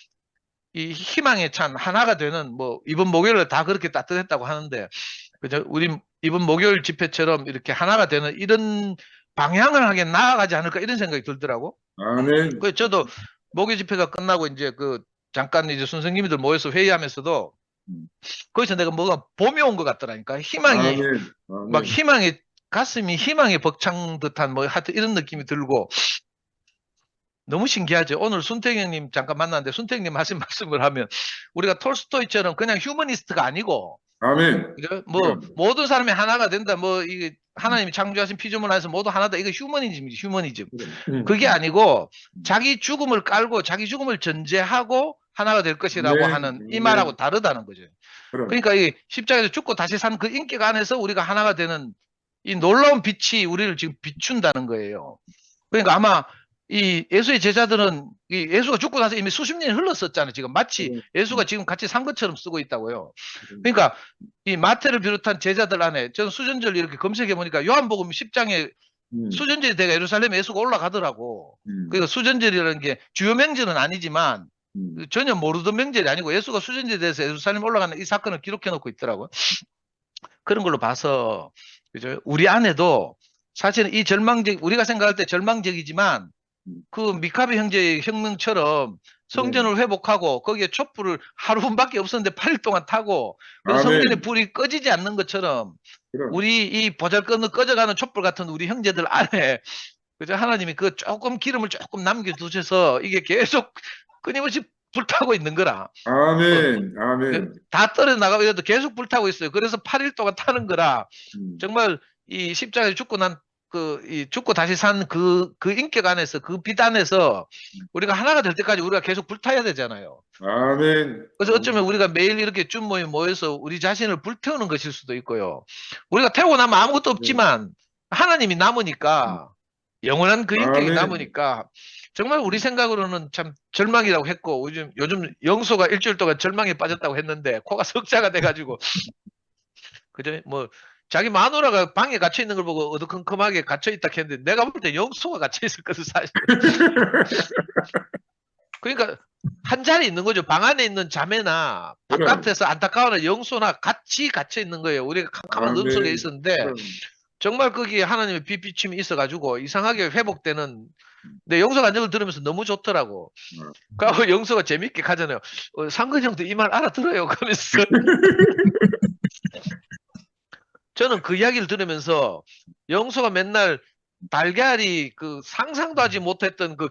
S5: 이 희망에 찬 하나가 되는 뭐 이번 목요일에 다 그렇게 따뜻했다고 하는데, 그죠? 우리 이번 목요일 집회처럼 이렇게 하나가 되는 이런 방향을 하게 나아가지 않을까 이런 생각이 들더라고.
S1: 아멘.
S5: 그 저도 목요 집회가 끝나고 이제 잠깐 이제 선생님들 모여서 회의하면서도 거기서 내가 뭐가 봄이 온 것 같더라니까. 희망이 막 희망의 가슴이 희망에 벅찬 듯한 뭐 하여튼 이런 느낌이 들고 너무 신기하죠. 오늘 순택 형님 잠깐 만났는데 순택 형님 하신 말씀을 하면 우리가 톨스토이처럼 그냥 휴머니스트가 아니고
S1: 아멘.
S5: 그죠? 뭐 모든 사람이 하나가 된다. 뭐 이게 하나님이 창조하신 피조물 안에서 모두 하나다. 이거 휴머니즘이지. 휴머니즘. 그게 아니고 자기 죽음을 깔고 자기 죽음을 전제하고 하나가 될 것이라고
S1: 네,
S5: 하는 이
S1: 네.
S5: 말하고 다르다는 거죠.
S1: 그럼.
S5: 그러니까 이 십자가에서 죽고 다시 산 그 인격 안에서 우리가 하나가 되는 이 놀라운 빛이 우리를 지금 비춘다는 거예요. 그러니까 아마 이 예수의 제자들은 이 예수가 죽고 나서 이미 수십 년이 흘렀었잖아요. 지금 마치 예수가 지금 같이 산 것처럼 쓰고 있다고요. 그러니까 이 마태를 비롯한 제자들 안에 저는 수전절 이렇게 검색해 보니까 요한복음 10장에 수전절이 돼가 예루살렘에 예수가 올라가더라고. 그러니까 수전절이라는 게 주요 명절은 아니지만 전혀 모르던 명절이 아니고 예수가 수전절에 대해서 예루살렘 올라가는 이 사건을 기록해 놓고 있더라고요. 그런 걸로 봐서 그죠? 우리 안에도 사실은 이 우리가 생각할 때 절망적이지만 그 미카비 형제의 혁명처럼 성전을 회복하고 거기에 촛불을 하루밖에 없었는데 8일 동안 타고 그
S1: 아멘.
S5: 성전의 불이 꺼지지 않는 것처럼
S1: 그럼.
S5: 우리 이 보잘것없는 꺼져가는 촛불 같은 우리 형제들 안에 그죠? 하나님이 그 조금 기름을 조금 남겨두셔서 이게 계속 끊임없이 불타고 있는 거라.
S1: 아멘. 아멘.
S5: 다 떨어져 나가고 이래도 계속 불타고 있어요. 그래서 8일 동안 타는 거라. 정말 이 십자가에 죽고 난 죽고 다시 산 그 인격 안에서 그 빛 안에서 우리가 하나가 될 때까지 우리가 계속 불타야 되잖아요.
S1: 아멘.
S5: 그래서 어쩌면 우리가 매일 이렇게 준 모임 모여서 우리 자신을 불태우는 것일 수도 있고요. 우리가 태우고 나면 아무것도 없지만 하나님이 남으니까 영원한 그 인격이
S1: 아멘.
S5: 남으니까 정말 우리 생각으로는 참 절망이라고 했고 요즘 영소가 일주일 동안 절망에 빠졌다고 했는데 코가 석자가 돼가지고 그죠? 뭐 자기 마누라가 방에 갇혀 있는 걸 보고 어두컴컴하게 갇혀 있다 했는데 내가 볼 때 영소가 갇혀 있을 것을 사실. 그러니까 한 자리 있는 거죠. 방 안에 있는 자매나
S1: 그럼.
S5: 바깥에서 안타까워나 영소나 같이 갇혀 있는 거예요. 우리가 캄캄한 음 속에
S1: 아멘.
S5: 있었는데
S1: 그럼.
S5: 정말 거기에 하나님의 빛비침이 있어가지고 이상하게 회복되는 내 영서 간증을 들으면서 너무 좋더라고. 그리고 영서가 재밌게 가잖아요. 상근 형도 이 말 알아들어요. 그러면서 저는 그 이야기를 들으면서 영서가 맨날 달걀이 그 상상도 하지 못했던 그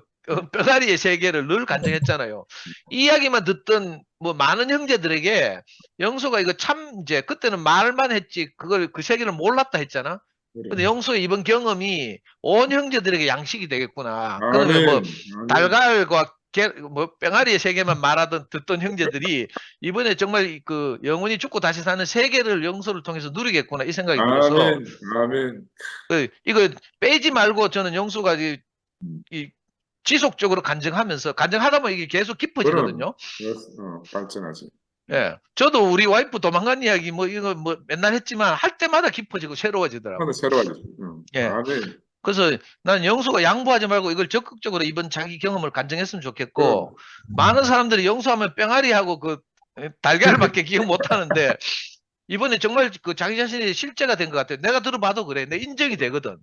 S5: 뼈다리의 세계를 늘 간증했잖아요. 이 이야기만 듣던 뭐 많은 형제들에게 영서가 이거 참 이제 그때는 말만 했지 그걸 그 세계를 몰랐다 했잖아. 근데 영서의 이번 경험이 온 형제들에게 양식이 되겠구나. 그러면 뭐
S1: 아멘.
S5: 달걀과 뭐 뺑아리의 세계만 말하던 듣던 형제들이 이번에 정말 그 영원히 죽고 다시 사는 세계를 영서를 통해서 누리겠구나 이 생각이 들어서
S1: 아멘. 아멘.
S5: 이거 빼지 말고 저는 영수가 이 지속적으로 간증하다 보면 이게 계속 깊어지거든요.
S1: 발전하지.
S5: 예, 저도 우리 와이프 도망간 이야기 뭐 이거 뭐 맨날 했지만 할 때마다 깊어지고 새로워지더라고요.
S1: 하나 새로워지지.
S5: 예.
S1: 아멘.
S5: 그래서 난 영수가 양보하지 말고 이걸 적극적으로 이번 자기 경험을 간증했으면 좋겠고 많은 사람들이 영수하면 뺑아리하고 그 달걀밖에 기억 못 하는데 이번에 정말 그 자기 자신이 실제가 된 것 같아요. 내가 들어봐도 그래. 내 인정이 되거든.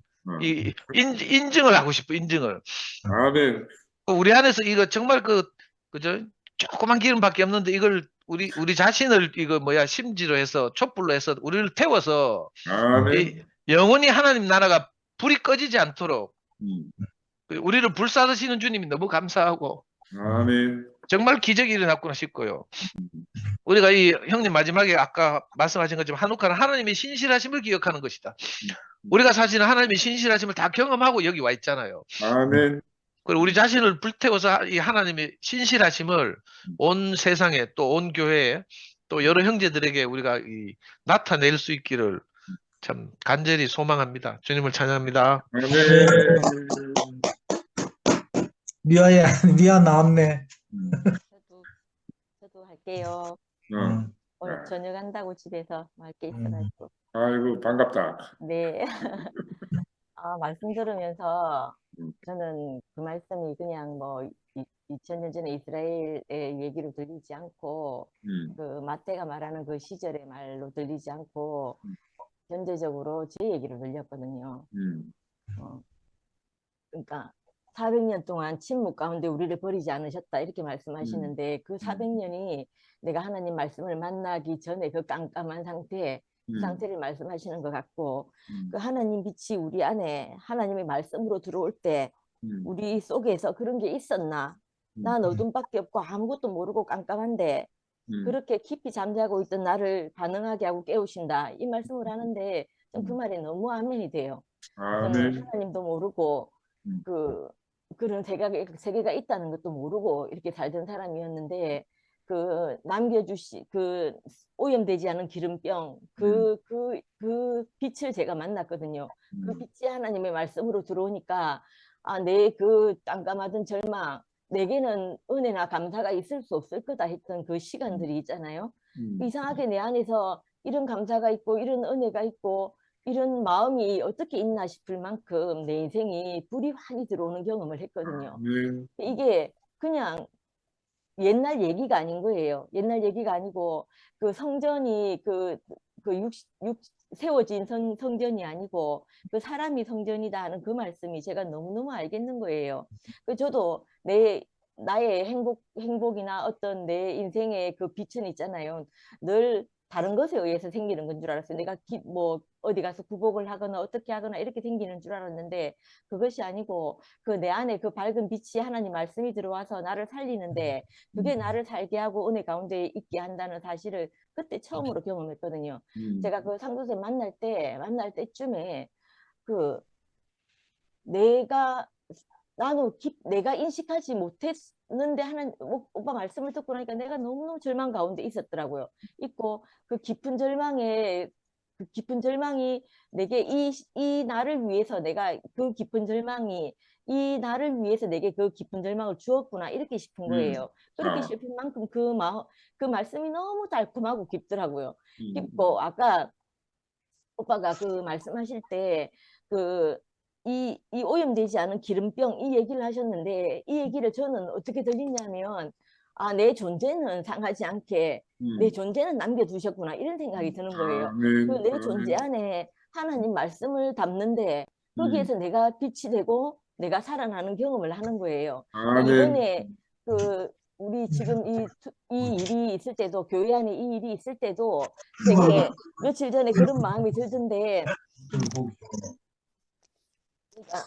S5: 인증을 하고 싶어, 인증을.
S1: 아멘.
S5: 우리 안에서 이거 정말 그저 조그만 기름밖에 없는데 이걸 우리 자신을 이거 뭐야 심지로 해서 촛불로 해서 우리를 태워서
S1: 아멘.
S5: 영원히 하나님 나라가 불이 꺼지지 않도록
S1: 음.
S5: 우리를 불사르시는 주님이 너무 감사하고
S1: 아멘.
S5: 정말 기적이 일어났구나 싶고요. 우리가 이 형님 마지막에 아까 말씀하신 것처럼 한옥하는 하나님의 신실하심을 기억하는 것이다. 우리가 사실은 하나님의 신실하심을 다 경험하고 여기 와 있잖아요.
S1: 아멘.
S5: 그리고 우리 자신을 불태워서 이 하나님의 신실하심을 온 세상에 또 온 교회에 또 여러 형제들에게 우리가 나타낼 수 있기를 참 간절히 소망합니다. 주님을 찬양합니다.
S1: 아멘.
S3: 미아 나왔네.
S6: 저도 할게요. 오늘 저녁 한다고 집에서 할 게 있어가지고.
S1: 아이고 반갑다.
S6: 네. 말씀 들으면서 저는 그 말씀이 그냥 뭐 2000년 전에 이스라엘의 얘기로 들리지 않고 그 마태가 말하는 그 시절의 말로 들리지 않고 전제적으로 제 얘기로 들렸거든요. 그러니까 400년 동안 침묵 가운데 우리를 버리지 않으셨다 이렇게 말씀하시는데 그 400년이 내가 하나님 말씀을 만나기 전에 그 깜깜한 상태 그 상태를 말씀하시는 것 같고 그 하나님 빛이 우리 안에 하나님의 말씀으로 들어올 때 우리 속에서 그런 게 있었나? 난 어둠밖에 없고 아무것도 모르고 깜깜한데 그렇게 깊이 잠자고 있던 나를 반응하게 하고 깨우신다 이 말씀을 하는데 좀 그 말에 너무 아멘이 돼요. 저는 하나님도 모르고 그런 세계가 있다는 것도 모르고 이렇게 살던 사람이었는데 그 오염되지 않은 기름병 그 빛을 제가 만났거든요. 그 빛이 하나님의 말씀으로 들어오니까 내 그 깜깜하던 절망 내게는 은혜나 감사가 있을 수 없을 거다 했던 그 시간들이 있잖아요. 이상하게 내 안에서 이런 감사가 있고 이런 은혜가 있고 이런 마음이 어떻게 있나 싶을 만큼 내 인생이 불이 환히 들어오는 경험을 했거든요. 이게 그냥 옛날 얘기가 아닌 거예요. 옛날 얘기가 아니고 그 성전이 세워진 성전이 아니고 그 사람이 성전이다 하는 그 말씀이 제가 너무너무 알겠는 거예요. 저도 나의 행복이나 어떤 내 인생의 그 빛은 있잖아요. 늘 다른 것에 의해서 생기는 건 줄 알았어요. 내가 뭐 어디 가서 구복을 하거나 어떻게 하거나 이렇게 생기는 줄 알았는데 그것이 아니고 그 내 안에 그 밝은 빛이 하나님 말씀이 들어와서 나를 살리는데 그게 나를 살게 하고 은혜 가운데 있게 한다는 사실을 그때 처음으로 경험했거든요. 제가 그 상도생 만날 때쯤에 내가 인식하지 못했는데 오빠 말씀을 듣고 나니까 내가 너무너무 절망 가운데 있었더라고요. 있고 그 깊은 절망이 내게 이 나를 위해서 내가 그 깊은 절망이 이 나를 위해서 내게 그 깊은 절망을 주었구나 이렇게 싶은 거예요. 그렇게 싶은 만큼 그 말씀이 너무 달콤하고 깊더라고요. 깊고 아까 오빠가 그 말씀하실 때 이 오염되지 않은 기름병 이 얘기를 하셨는데 이 얘기를 저는 어떻게 들리냐면 아, 내 존재는 상하지 않게 내
S1: 음.
S6: 존재는 남겨두셨구나 이런 생각이 드는 거예요.
S1: 아멘.
S6: 그 내
S1: 아멘.
S6: 존재 안에 하나님 말씀을 담는데
S1: 음.
S6: 거기에서 내가 빛이 되고 내가 살아나는 경험을 하는 거예요.
S1: 아멘.
S6: 이번에 그 우리 지금 이 일이 있을 때도 교회 안에 이 일이 있을 때도 되게 며칠 전에 그런 마음이 들던데 그러니까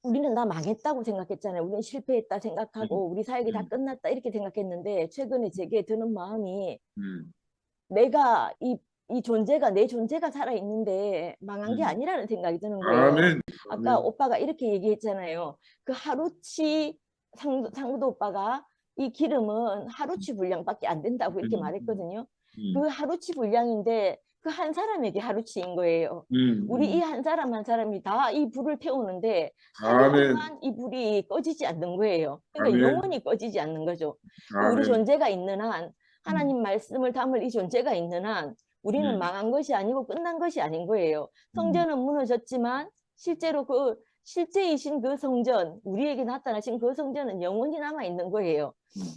S6: 우리는 다 망했다고 생각했잖아요. 우리는 실패했다 생각하고 우리 사역이 다 끝났다 이렇게 생각했는데 최근에 제게 드는 마음이 내가 이 존재가 내 존재가 살아있는데 망한 게 아니라는 생각이 드는 거예요.
S1: 아멘.
S6: 아까
S1: 아멘.
S6: 오빠가 이렇게 얘기했잖아요. 그 하루치 상무도 오빠가 이 기름은 하루치 분량밖에 안 된다고 이렇게 말했거든요. 그 하루치 분량인데 그 한 사람에게 하루치인 거예요. 우리 이 한 사람 한 사람이 다 이 불을 태우는데 하루
S1: 아멘.
S6: 동안 이 불이 꺼지지 않는 거예요. 그러니까
S1: 아멘.
S6: 영원히 꺼지지 않는 거죠.
S1: 아멘.
S6: 우리 존재가 있는 한 하나님 말씀을 담을 이 존재가 있는 한 우리는 망한 것이 아니고 끝난 것이 아닌 거예요. 성전은 무너졌지만 실제로 그 실제이신 그 성전, 우리에게 나타나신 그 성전은 영원히 남아 있는 거예요.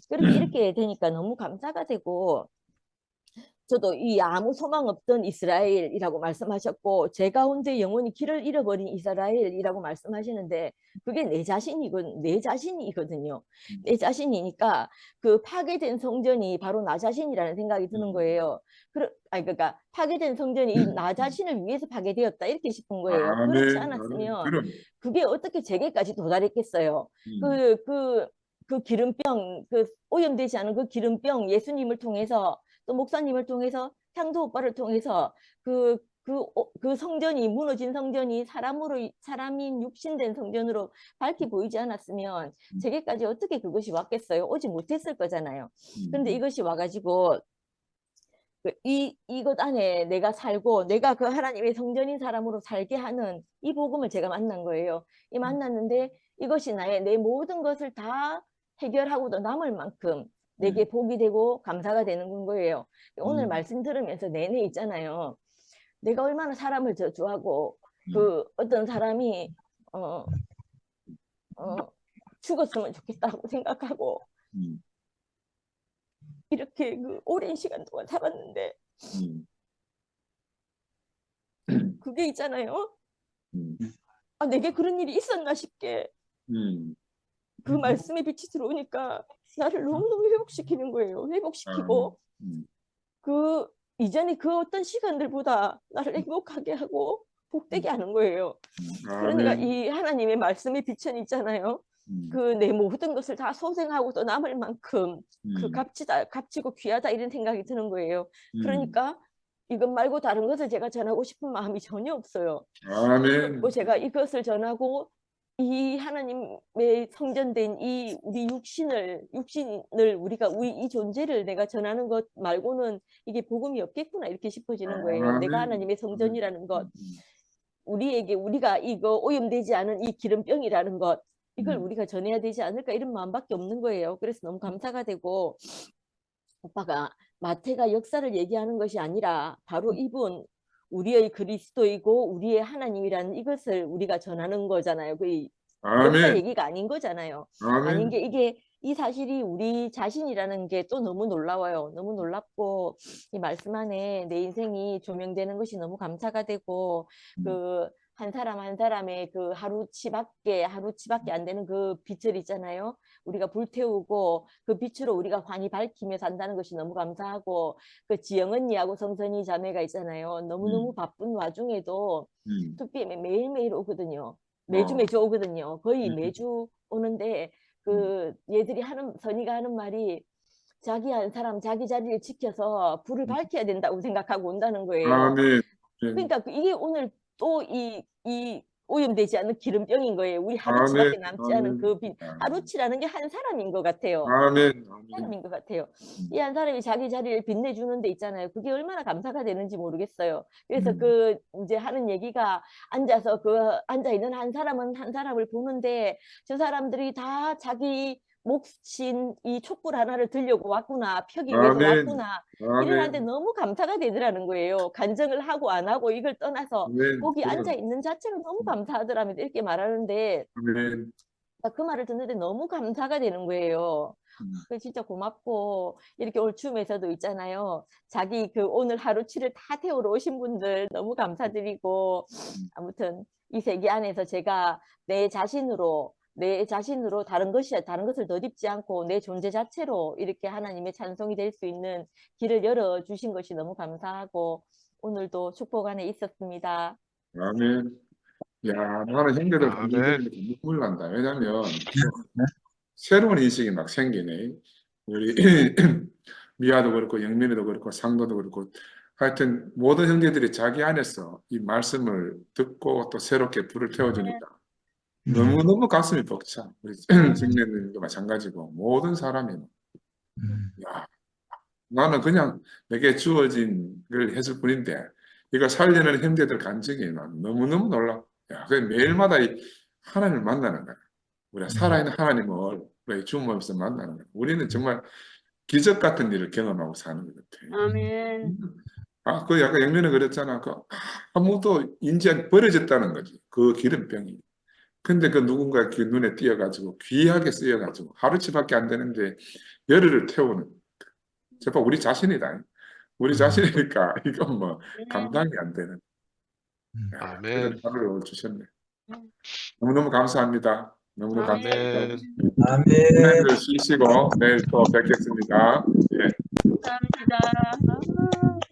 S6: 그렇게 이렇게 되니까 너무 감사가 되고 저도 이 아무 소망 없던 이스라엘이라고 말씀하셨고 제 가운데 영원히 길을 잃어버린 이스라엘이라고 말씀하시는데 그게 내 자신이거든요. 내 자신이니까 그 파괴된 성전이 바로 나 자신이라는 생각이 드는 거예요. 그러니까 파괴된 성전이 나 자신을 위해서 파괴되었다 이렇게 싶은 거예요.
S1: 아멘.
S6: 그렇지 않았으면
S1: 그럼.
S6: 그게 어떻게 제게까지 도달했겠어요. 그 기름병, 그 오염되지 않은 그 기름병 예수님을 통해서 또 목사님을 통해서 향도 오빠를 통해서 그 성전이 무너진 성전이 사람인 육신된 성전으로 밝게 보이지 않았으면 제게까지 어떻게 그것이 왔겠어요? 오지 못했을 거잖아요. 그런데 이것이 와가지고 이것 안에 내가 살고 내가 그 하나님의 성전인 사람으로 살게 하는 이 복음을 제가 만난 거예요. 이 만났는데 이것이 내 모든 것을 다 해결하고도 남을 만큼 내게 복이 되고 감사가 되는 거예요. 오늘 말씀 들으면서 내내 있잖아요. 내가 얼마나 사람을 저주하고 그 어떤 사람이 죽었으면 좋겠다고 생각하고 이렇게 그 오랜 시간 동안 살았는데 그게 있잖아요. 아, 내게 그런 일이 있었나 싶게 그 말씀의 빛이 들어오니까 나를 너무너무 회복시키는 거예요. 회복시키고 그 이전에 그 어떤 시간들보다 나를 행복하게 하고 복되게 하는 거예요. 그러니까 이 하나님의 말씀의 빛은 있잖아요. 그 내 모든 것을 다 소생하고 또 남을 만큼 그 값지고 귀하다 이런 생각이 드는 거예요. 그러니까 이것 말고 다른 것을 제가 전하고 싶은 마음이 전혀 없어요.
S1: 아멘.
S6: 제가 이것을 전하고 이 하나님의 성전된 이 우리 육신을 우리가 이 존재를 내가 전하는 것 말고는 이게 복음이 없겠구나 이렇게 싶어지는 거예요. 내가 하나님의 성전이라는 것, 우리가 이거 오염되지 않은 이 기름병이라는 것, 이걸 우리가 전해야 되지 않을까 이런 마음밖에 없는 거예요. 그래서 너무 감사가 되고 오빠가 마태가 역사를 얘기하는 것이 아니라 바로 이분 우리의 그리스도이고 우리의 하나님이라는 이것을 우리가 전하는 거잖아요. 그 역사 얘기가 아닌 거잖아요. 아닌 게 이 사실이 우리 자신이라는 게 또 너무 놀라워요. 너무 놀랍고 이 말씀 안에 내 인생이 조명되는 것이 너무 감사가 되고 그 한 사람 한 사람의 그 하루치밖에 안 되는 그 빛을 있잖아요. 우리가 불태우고 그 빛으로 우리가 환히 밝히며 산다는 것이 너무 감사하고 그 지영 언니하고 성선이 자매가 있잖아요. 너무너무 바쁜 와중에도 2PM 매일매일 오거든요. 매주 오거든요. 거의 매주 오는데 그 얘들이 선이가 하는 말이 자기 한 사람 자기 자리를 지켜서 불을 밝혀야 된다고 생각하고 온다는 거예요.
S1: 아멘.
S6: 그러니까 이게 오늘 또 이 오염되지 않은 기름병인 거예요. 우리 하루치밖에 남지 않은 그 빛. 하루치라는 게 한 사람인 것 같아요.
S1: 아멘.
S6: 사람인 것 같아요. 이 한 사람이 자기 자리를 빛내주는 데 있잖아요. 그게 얼마나 감사가 되는지 모르겠어요. 그래서 그 이제 하는 얘기가 앉아 있는 한 사람은 한 사람을 보는데 저 사람들이 다 자기 몫인 이 촛불 하나를 들려고 왔구나, 펴기 위해서 왔구나. 이러는데 너무 감사가 되더라는 거예요. 간증을 하고 안 하고 이걸 떠나서 거기 앉아 있는 자체가 너무 감사하더라면 이렇게 말하는데 그 말을 듣는데 너무 감사가 되는 거예요. 그 진짜 고맙고 이렇게 올 줌에서도 있잖아요. 자기 그 오늘 하루치를 다 태우러 오신 분들 너무 감사드리고 아무튼 이 세계 안에서 제가 내 자신으로 다른 것을 덧입지 않고 내 존재 자체로 이렇게 하나님의 찬송이 될 수 있는 길을 열어 주신 것이 너무 감사하고 오늘도 축복 안에 있었습니다.
S1: 아멘. 야, 나는 형제들
S5: 아멘.
S1: 보니까 눈물 난다. 왜냐면 새로운 인식이 막 생기네. 우리 미아도 그렇고 영민이도 그렇고 상도도 그렇고 하여튼 모든 형제들이 자기 안에서 이 말씀을 듣고 또 새롭게 불을 태워주니까 너무너무 가슴이 벅차. 우리 직내님도 마찬가지고 모든 사람이 야, 나는 그냥 내게 주어진 걸 했을 뿐인데 이거 살리는 형제들 간증이 난 너무너무 놀라. 야, 그 매일마다 이 하나님을 만나는 거야. 우리가 살아있는 하나님을 우리 주님으로서 만나는 거야. 우리는 정말 기적 같은 일을 경험하고 사는 것 같아.
S2: 아멘.
S1: 아, 그 약간 영면에 그랬잖아. 그 아무도 인지 안 버려졌다는 거지. 그 기름병이. 근데 그 누군가 그 눈에 띄어가지고 귀하게 쓰여가지고 하루치밖에 안 되는데 열흘을 태우는. 제발 우리 자신이다. 우리 자신이니까 이건 뭐 감당이 안 되는. 야,
S5: 아멘.
S1: 하루를 주셨네. 너무너무 감사합니다. 너무너무
S2: 아멘.
S1: 감사합니다.
S3: 아멘.
S1: 오늘 쉬시고 내일 또 뵙겠습니다. 예.
S2: 감사합니다.